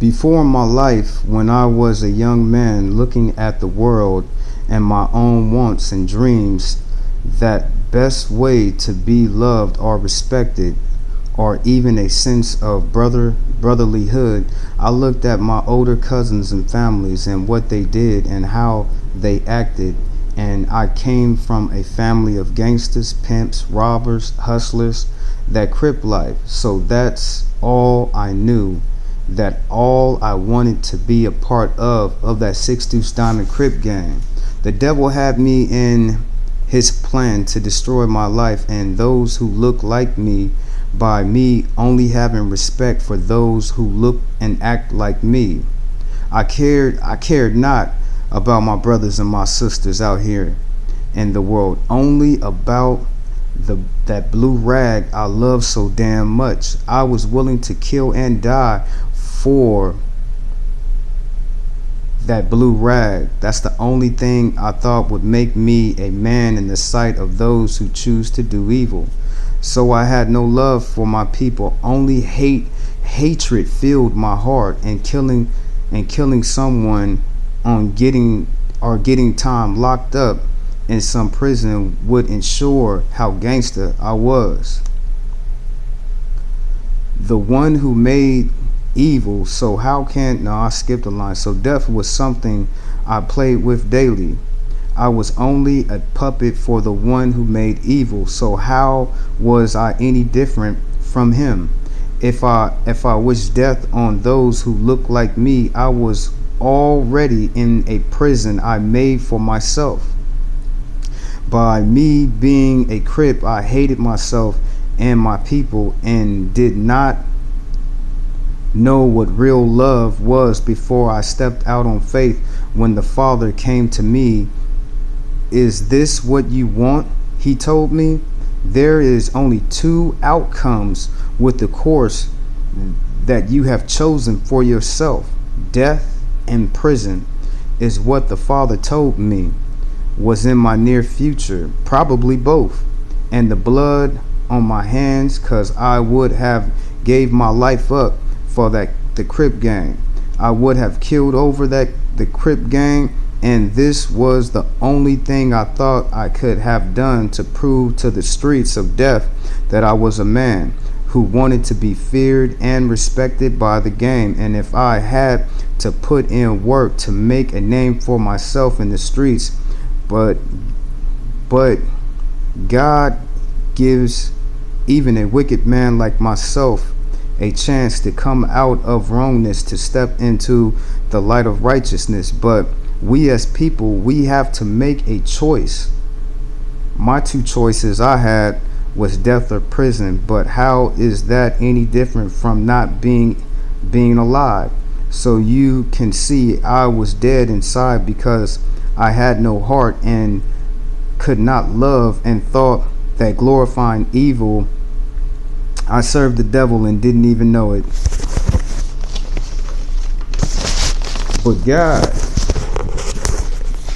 Before my life, when I was a young man looking at the world and my own wants and dreams, that best way to be loved or respected, or even a sense of brotherlyhood, I looked at my older cousins and families and what they did and how they acted. And I came from a family of gangsters, pimps, robbers, hustlers, that crip life. So that's all I knew, that all I wanted to be a part of that Six Deuce Diamond Crip gang. The devil had me in his plan to destroy my life and those who look like me by me only having respect for those who look and act like me. I cared not about my brothers and my sisters out here in the world, only about that blue rag I love so damn much. I was willing to kill and die for that blue rag. That's the only thing I thought would make me a man in the sight of those who choose to do evil. So I had no love for my people, only hatred filled my heart, and killing someone on getting time locked up in some prison would ensure how gangster I was. The one who made evil, so how can no, I skipped a line. So death was something I played with daily. I was only a puppet for the one who made evil, so how was I any different from him? If I wished death on those who looked like me, I was already in a prison I made for myself. By me being a Crip, I hated myself and my people and did not know what real love was before I stepped out on faith when the Father came to me. Is this what you want? He told me. There is only two outcomes with the course that you have chosen for yourself. Death and prison is what the Father told me was in my near future, probably both. And the blood on my hands, cause I would have gave my life up for the Crip gang. I would have killed over the Crip gang, and this was the only thing I thought I could have done to prove to the streets of death that I was a man who wanted to be feared and respected by the game. And if I had to put in work to make a name for myself in the streets, but God gives even a wicked man like myself a chance to come out of wrongness, to step into the light of righteousness. But we as people, we have to make a choice. My two choices I had was death or prison, but how is that any different from not being alive? So you can see I was dead inside because I had no heart and could not love, and thought that glorifying evil, I served the devil and didn't even know it.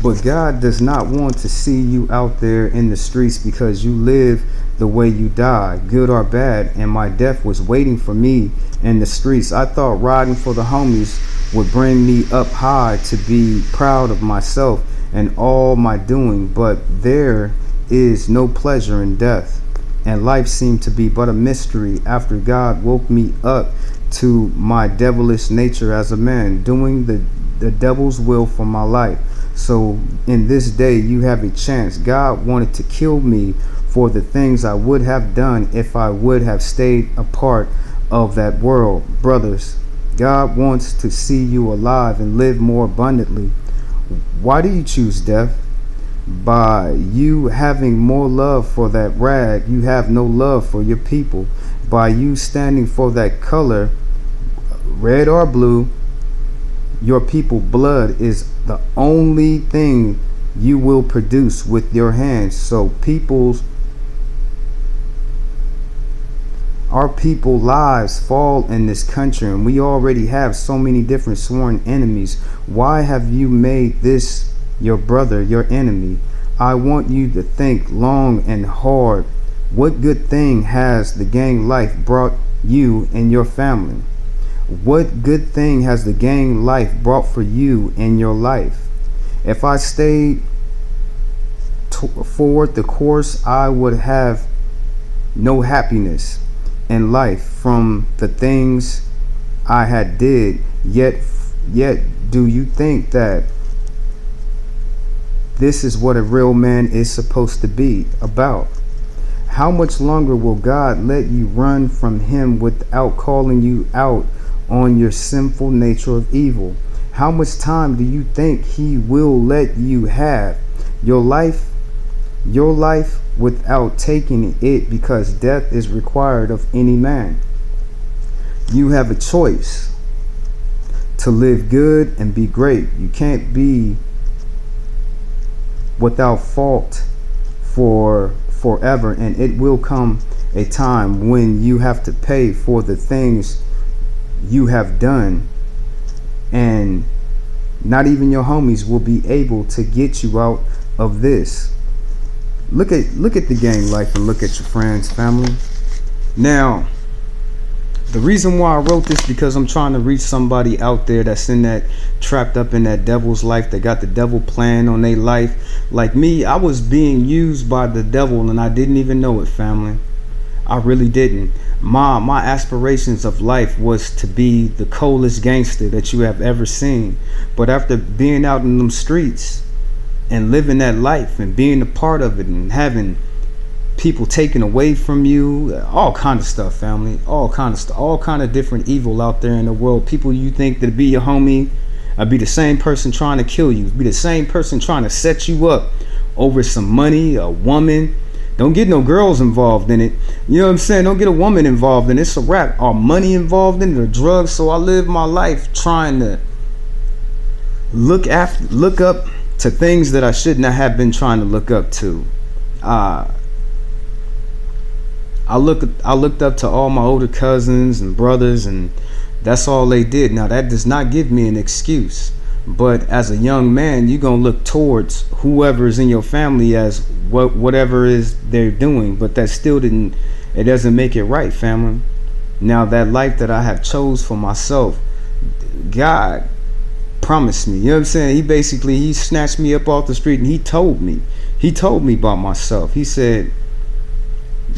But God does not want to see you out there in the streets because you live the way you die, good or bad, and my death was waiting for me in the streets. I thought riding for the homies would bring me up high to be proud of myself and all my doing, but there is no pleasure in death, and life seemed to be but a mystery after God woke me up to my devilish nature as a man, doing the devil's will for my life. So in this day you have a chance. God wanted to kill me for the things I would have done if I would have stayed a part of that world. Brothers, God wants to see you alive and live more abundantly. Why do you choose death? By you having more love for that rag, you have no love for your people. By you standing for that color, red or blue, your people blood is the only thing you will produce with your hands. So our people lives fall in this country, and we already have so many different sworn enemies. Why have you made this your brother your enemy? I want you to think long and hard. What good thing has the gang life brought you and your family? What good thing has the game life brought for you in your life? If I stayed forward the course, I would have no happiness in life from the things I had did. Yet do you think that this is what a real man is supposed to be about? How much longer will God let you run from him without calling you out on your sinful nature of evil? How much time do you think he will let you have your life without taking it, because death is required of any man? You have a choice to live good and be great. You can't be without fault for forever, and it will come a time when you have to pay for the things you have done, and not even your homies will be able to get you out of this. Look at the gang life and look at your friends, family. Now, the reason why I wrote this, because I'm trying to reach somebody out there that's in that, trapped up in that devil's life, that got the devil plan on their life. Like me, I was being used by the devil and I didn't even know it, family. I really didn't. My aspirations of life was to be the coldest gangster that you have ever seen. But after being out in them streets and living that life and being a part of it and having people taken away from you, all kind of stuff, family, all kind of stuff, all kind of different evil out there in the world. People you think that be your homie, be the same person trying to kill you, be the same person trying to set you up over some money, a woman. Don't get no girls involved in it. You know what I'm saying? Don't get a woman involved in it. It's a wrap. Or money involved in it, or drugs. So I live my life trying to look up to things that I should not have been trying to look up to. I looked up to all my older cousins and brothers, and that's all they did. Now that does not give me an excuse, but as a young man, you're gonna look towards whoever is in your family as whatever is they're doing, but that still it doesn't make it right, family. Now that life that I have chose for myself, God promised me, you know what I'm saying? He snatched me up off the street and he told me about myself. He said,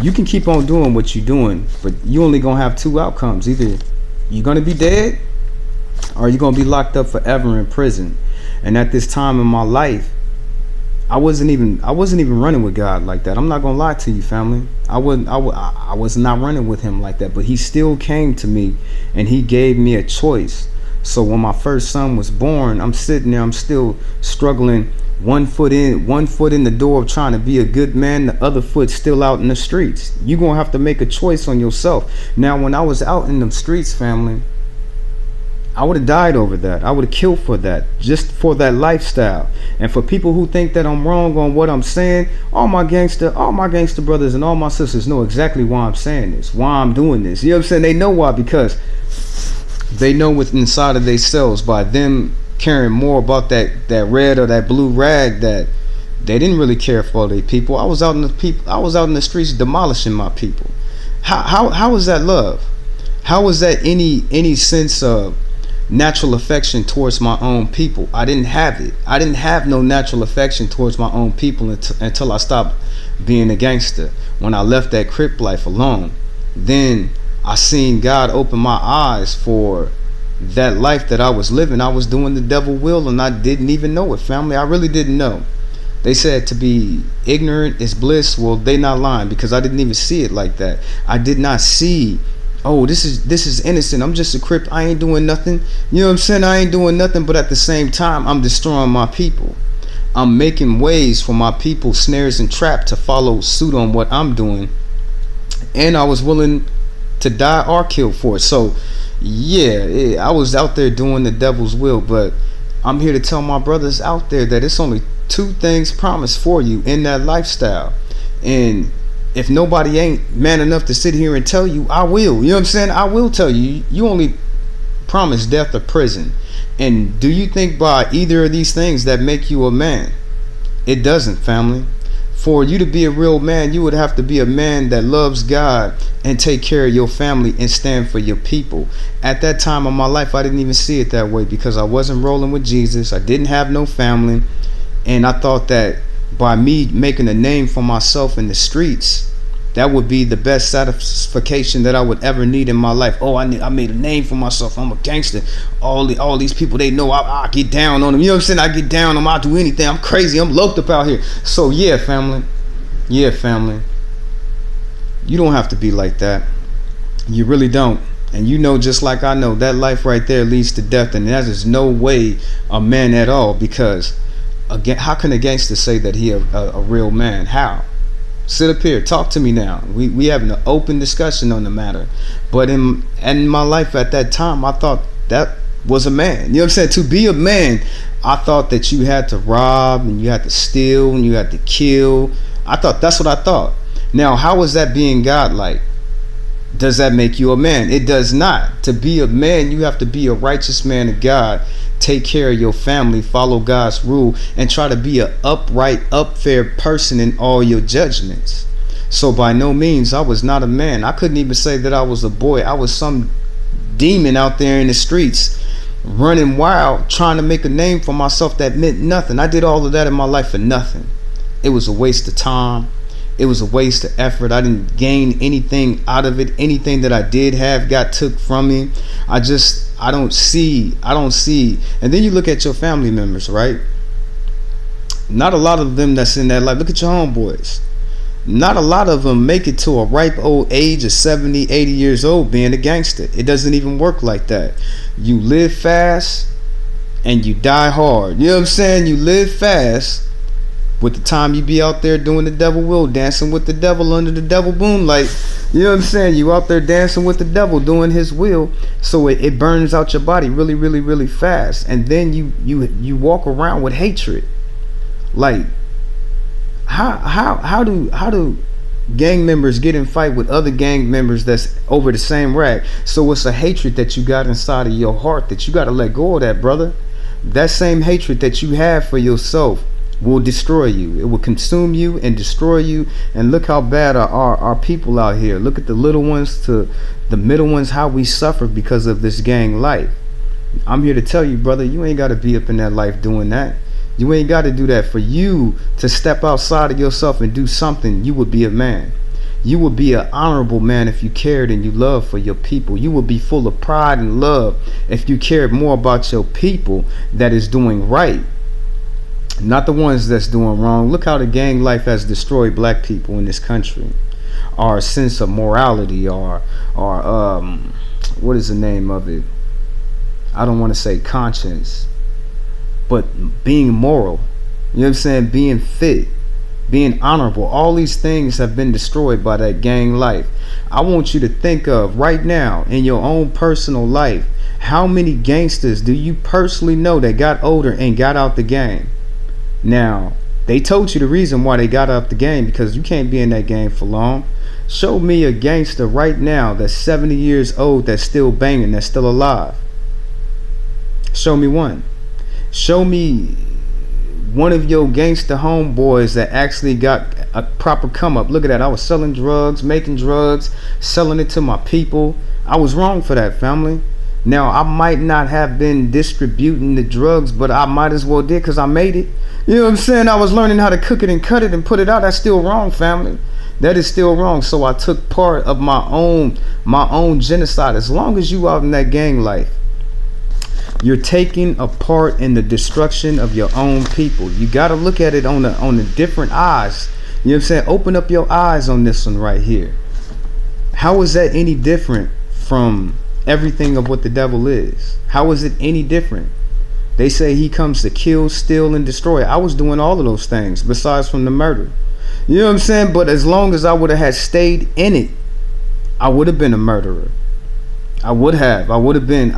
you can keep on doing what you're doing, but you only gonna have two outcomes. Either you're gonna be dead or you're gonna be locked up forever in prison. And at this time in my life, I wasn't even running with God like that. I'm not gonna lie to you, family. I was not running with him like that, but he still came to me and he gave me a choice. So when my first son was born, I'm sitting there, I'm still struggling, one foot in the door of trying to be a good man, the other foot still out in the streets. You're gonna have to make a choice on yourself. Now when I was out in them streets, family, I would have died over that. I would have killed for that, just for that lifestyle. And for people who think that I'm wrong on what I'm saying, all my gangster brothers and all my sisters know exactly why I'm saying this, why I'm doing this. You know what I'm saying? They know why, because they know what's inside of themselves by them caring more about that red or that blue rag, that they didn't really care for their people. I was out in the streets demolishing my people. How was that love? How was that any sense of natural affection towards my own people? I didn't have it. I didn't have no natural affection towards my own people until I stopped being a gangster. When I left that Crip life alone, then I seen God open my eyes for that life that I was living. I was doing the devil will and I didn't even know it, family. I really didn't know. They said to be ignorant is bliss. Well, they not lying, because I didn't even see it like that. I did not see, oh, this is innocent. I'm just a Crip. I ain't doing nothing. You know what I'm saying? I ain't doing nothing, but at the same time, I'm destroying my people. I'm making ways for my people, snares and trap, to follow suit on what I'm doing. And I was willing to die or kill for it. So yeah, I was out there doing the devil's will, but I'm here to tell my brothers out there that it's only two things promised for you in that lifestyle. And if nobody ain't man enough to sit here and tell you, I will. You know what I'm saying? I will tell you. You only promise death or prison. And do you think by either of these things that make you a man? It doesn't, family. For you to be a real man, you would have to be a man that loves God and take care of your family and stand for your people. At that time of my life, I didn't even see it that way because I wasn't rolling with Jesus. I didn't have no family. And I thought that by me making a name for myself in the streets, that would be the best satisfaction that I would ever need in my life. Oh, I made a name for myself. I'm a gangster. All these people, they know I get down on them. You know what I'm saying? I get down on them. I'll do anything. I'm crazy. I'm locked up out here. So yeah, family. Yeah, family. You don't have to be like that. You really don't. And you know, just like I know, that life right there leads to death. And that is no way a man at all. Because, again, how can a gangster say that he a real man? How? Sit up here, talk to me now. We having an open discussion on the matter. But in my life at that time, I thought that was a man. You know what I'm saying? To be a man, I thought that you had to rob and you had to steal and you had to kill. I thought that's what I thought. Now, how is that being godlike? Does that make you a man? It does not. To be a man, you have to be a righteous man of God. Take care of your family, follow God's rule, and try to be an upright, fair person in all your judgments. So by no means, I was not a man. I couldn't even say that I was a boy. I was some demon out there in the streets, running wild, trying to make a name for myself that meant nothing. I did all of that in my life for nothing. It was a waste of time. It was a waste of effort. I didn't gain anything out of it. Anything that I did have got took from me. I don't see. And then you look at your family members, right? Not a lot of them that's in that life. Look at your homeboys. Not a lot of them make it to a ripe old age of 70, 80 years old being a gangster. It doesn't even work like that. You live fast and you die hard. You know what I'm saying? You live fast. With the time you be out there doing the devil will, dancing with the devil under the devil moonlight. You know what I'm saying? You out there dancing with the devil, doing his will. So it burns out your body really, really, really fast. And then you walk around with hatred. Like, how do gang members get in fight with other gang members that's over the same rag? So it's a hatred that you got inside of your heart that you got to let go of that, brother. That same hatred that you have for yourself will destroy you. It will consume you and destroy you. And look how bad our people out here. Look at the little ones to the middle ones, how we suffer because of this gang life. I'm here to tell you, brother, you ain't got to be up in that life doing that. You ain't got to do that. For you to step outside of yourself and do something, you would be a man. You would be an honorable man if you cared and you loved for your people. You would be full of pride and love if you cared more about your people that is doing right, not the ones that's doing wrong. Look how the gang life has destroyed black people in this country. Our sense of morality, our what is the name of it? I don't want to say conscience, but being moral. You know what I'm saying? Being fit, being honorable. All these things have been destroyed by that gang life. I want you to think of right now in your own personal life, how many gangsters do you personally know that got older and got out the game? Now, they told you the reason why they got out the game, because you can't be in that game for long. Show me a gangster right now that's 70 years old that's still banging, that's still alive. Show me one. Show me one of your gangster homeboys that actually got a proper come up. Look at that. I was selling drugs, making drugs, selling it to my people. I was wrong for that, family. Now, I might not have been distributing the drugs, but I might as well did, because I made it. You know what I'm saying? I was learning how to cook it and cut it and put it out. That's still wrong, family. That is still wrong. So I took part of my own genocide. As long as you out in that gang life, you're taking a part in the destruction of your own people. You got to look at it on the different eyes. You know what I'm saying? Open up your eyes on this one right here. How is that any different from everything of what the devil is? How is it any different? They say he comes to kill, steal, and destroy. I was doing all of those things besides from the murder. You know what I'm saying? But as long as I would have had stayed in it, I would have been a murderer. I would have been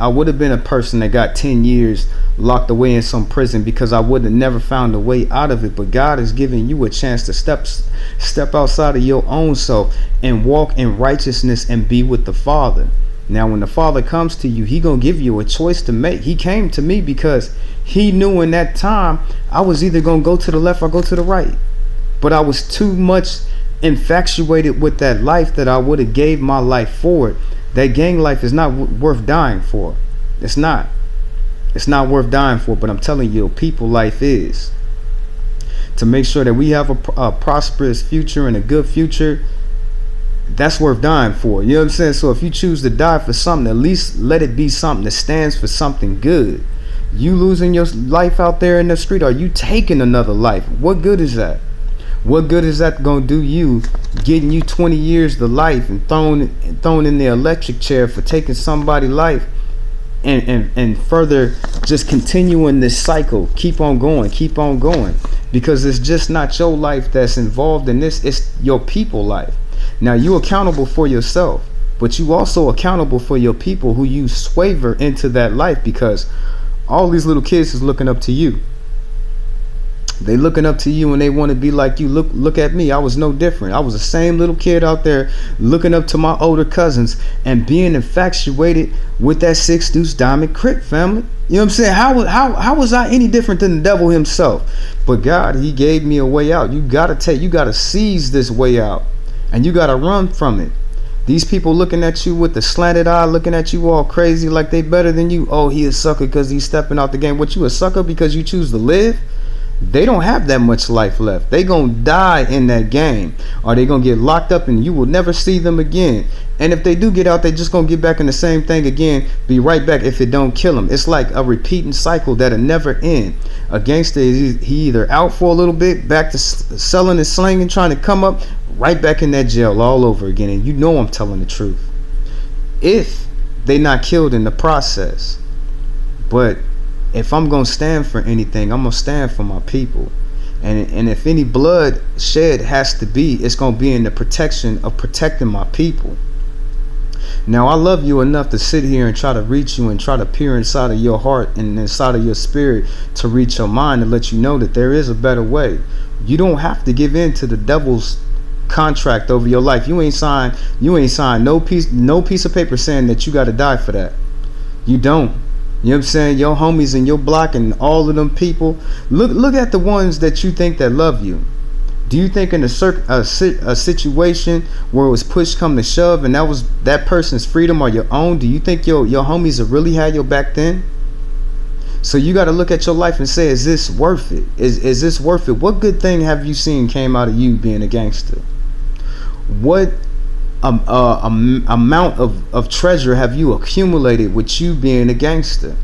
a person that got 10 years locked away in some prison, because I would have never found a way out of it. But God is giving you a chance to step outside of your own self and walk in righteousness and be with the Father. Now, when the Father comes to you, he gonna give you a choice to make. He came to me because he knew in that time I was either gonna go to the left or go to the right. But I was too much infatuated with that life that I would have gave my life for it. That gang life is not worth dying for. It's not. It's not worth dying for. But I'm telling you, people life is. To make sure that we have a prosperous future and a good future, that's worth dying for. You know what I'm saying? So if you choose to die for something, at least let it be something that stands for something good. You losing your life out there in the street, or you taking another life? What good is that? What good is that gonna do you, getting you 20 years to life and thrown in the electric chair for taking somebody's life, and further just continuing this cycle? Keep on going, because it's just not your life that's involved in this, it's your people life. Now you accountable for yourself, but you also accountable for your people who you swaver into that life, because all these little kids is looking up to you. They looking up to you and they want to be like you. Look at me. I was no different. I was the same little kid out there looking up to my older cousins and being infatuated with that 6 Deuce Diamond Crip family. You know what I'm saying? How was I any different than the devil himself? But God, he gave me a way out. You gotta seize this way out, and you gotta run from it. These people looking at you with the slanted eye, looking at you all crazy like they better than you. Oh, he a sucker because he's stepping out the game. What, you a sucker because you choose to live? They don't have that much life left. They gonna die in that game, or they gonna get locked up and you will never see them again. And if they do get out, they just gonna get back in the same thing again, be right back if it don't kill them. It's like a repeating cycle that'll never end. A gangster, he either out for a little bit, back to selling and slinging, trying to come up, right back in that jail all over again. And you know I'm telling the truth, if they not killed in the process. But if I'm gonna stand for anything, I'm gonna stand for my people. And if any blood shed has to be, it's gonna be in the protection of protecting my people. Now I love you enough to sit here and try to reach you and try to peer inside of your heart and inside of your spirit to reach your mind and let you know that there is a better way. You don't have to give in to the devil's contract over your life. You ain't signed no piece of paper saying that you got to die for that. You don't. You know what I'm saying? Your homies in your block and all of them people, look at the ones that you think that love you. Do you think in a situation where it was push come to shove and that was that person's freedom or your own, do you think your homies have really had your back then? So you got to look at your life and say, is this worth it? Is this worth it? What good thing have you seen came out of you being a gangster? What amount of treasure have you accumulated with you being a gangster?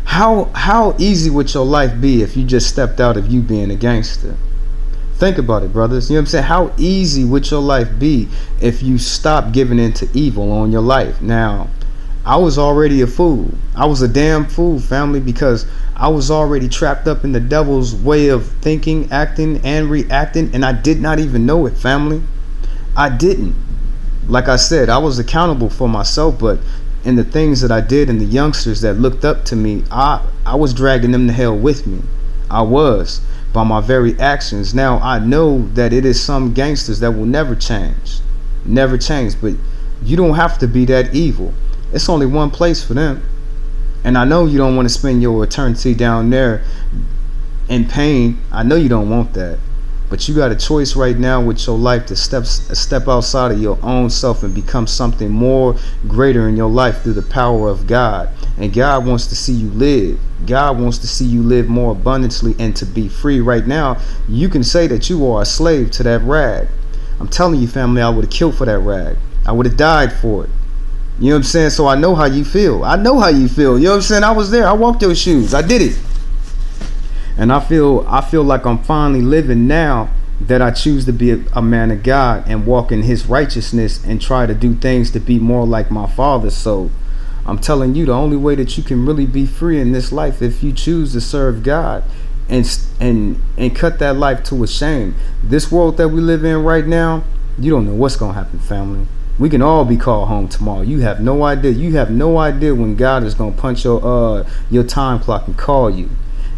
How easy would your life be if you just stepped out of you being a gangster? Think about it, brothers. You know what I'm saying? How easy would your life be if you stopped giving in to evil on your life? Now, I was already a fool. I was a damn fool, family, because I was already trapped up in the devil's way of thinking, acting, and reacting, and I did not even know it, family. I didn't. Like I said, I was accountable for myself, but in the things that I did and the youngsters that looked up to me, I was dragging them to hell with me. I was, by my very actions. Now I know that it is some gangsters that will never change, but you don't have to be that evil. It's only one place for them. And I know you don't want to spend your eternity down there in pain. I know you don't want that. But you got a choice right now with your life to step outside of your own self and become something more greater in your life through the power of God. And God wants to see you live. God wants to see you live more abundantly and to be free. Right now, you can say that you are a slave to that rag. I'm telling you, family, I would have killed for that rag. I would have died for it. You know what I'm saying? So I know how you feel. You know what I'm saying? I was there. I walked those shoes. I did it. And I feel like I'm finally living now that I choose to be a man of God and walk in his righteousness and try to do things to be more like my Father. So I'm telling you, the only way that you can really be free in this life, if you choose to serve God and cut that life to a shame. This world that we live in right now, you don't know what's gonna happen, family. We can all be called home tomorrow. You have no idea. You have no idea when God is gonna punch your time clock and call you.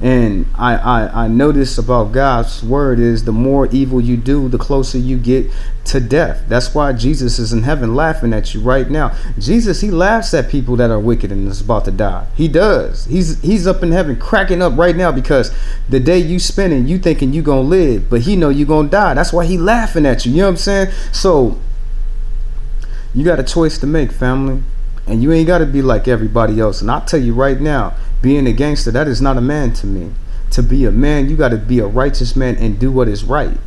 And I notice about God's word is the more evil you do, the closer you get to death. That's why Jesus is in heaven laughing at you right now. Jesus, he laughs at people that are wicked and is about to die. He does. He's up in heaven cracking up right now because the day you spending, you thinking you gonna live, but he know you gonna die. That's why he laughing at you. You know what I'm saying? So you got a choice to make, family. And you ain't got to be like everybody else. And I'll tell you right now, being a gangster, that is not a man to me. To be a man, you got to be a righteous man and do what is right.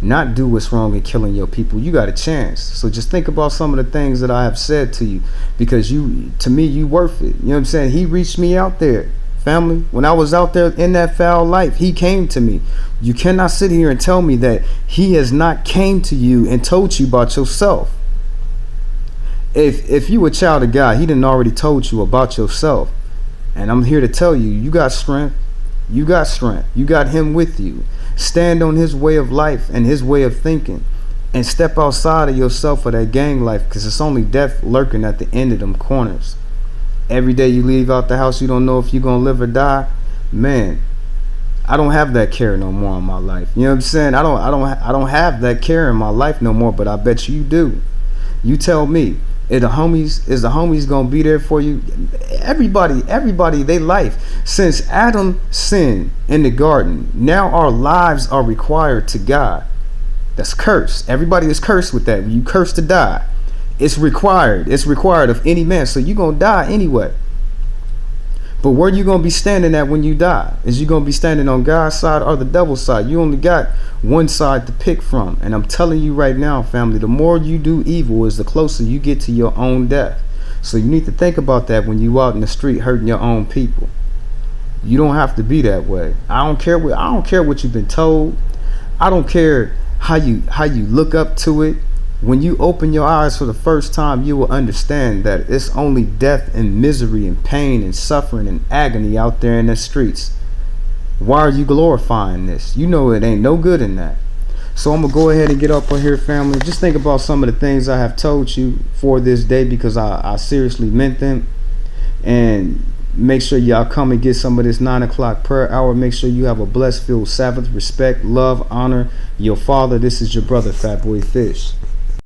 Not do what's wrong and killing your people. You got a chance. So just think about some of the things that I have said to you. Because to me, you worth it. You know what I'm saying? He reached me out there. Family, when I was out there in that foul life, he came to me. You cannot sit here and tell me that he has not came to you and told you about yourself. If you a child of God, he done already told you about yourself. And I'm here to tell you, you got strength. You got strength. You got him with you. Stand on his way of life and his way of thinking. And step outside of yourself for that gang life, because it's only death lurking at the end of them corners. Every day you leave out the house, you don't know if you're going to live or die. Man, I don't have that care no more in my life. You know what I'm saying? I don't have that care in my life no more, but I bet you do. You tell me. Is the homies gonna be there for you? Everybody, they life. Since Adam sinned in the garden, now our lives are required to God. That's cursed. Everybody is cursed with that. You cursed to die. It's required. It's required of any man. So you're gonna die anyway. But where you gonna be standing at when you die? Is you gonna be standing on God's side or the devil's side? You only got one side to pick from. And I'm telling you right now, family, the more you do evil is the closer you get to your own death. So you need to think about that when you out in the street hurting your own people. You don't have to be that way. I don't care what you've been told. I don't care how you look up to it. When you open your eyes for the first time, you will understand that it's only death and misery and pain and suffering and agony out there in the streets. Why are you glorifying this? You know it ain't no good in that. So I'm going to go ahead and get up on here, family. Just think about some of the things I have told you for this day, because I seriously meant them. And make sure y'all come and get some of this 9 o'clock prayer hour. Make sure you have a blessed filled Sabbath. Respect, love, honor your father. This is your brother, Fatboy Fish.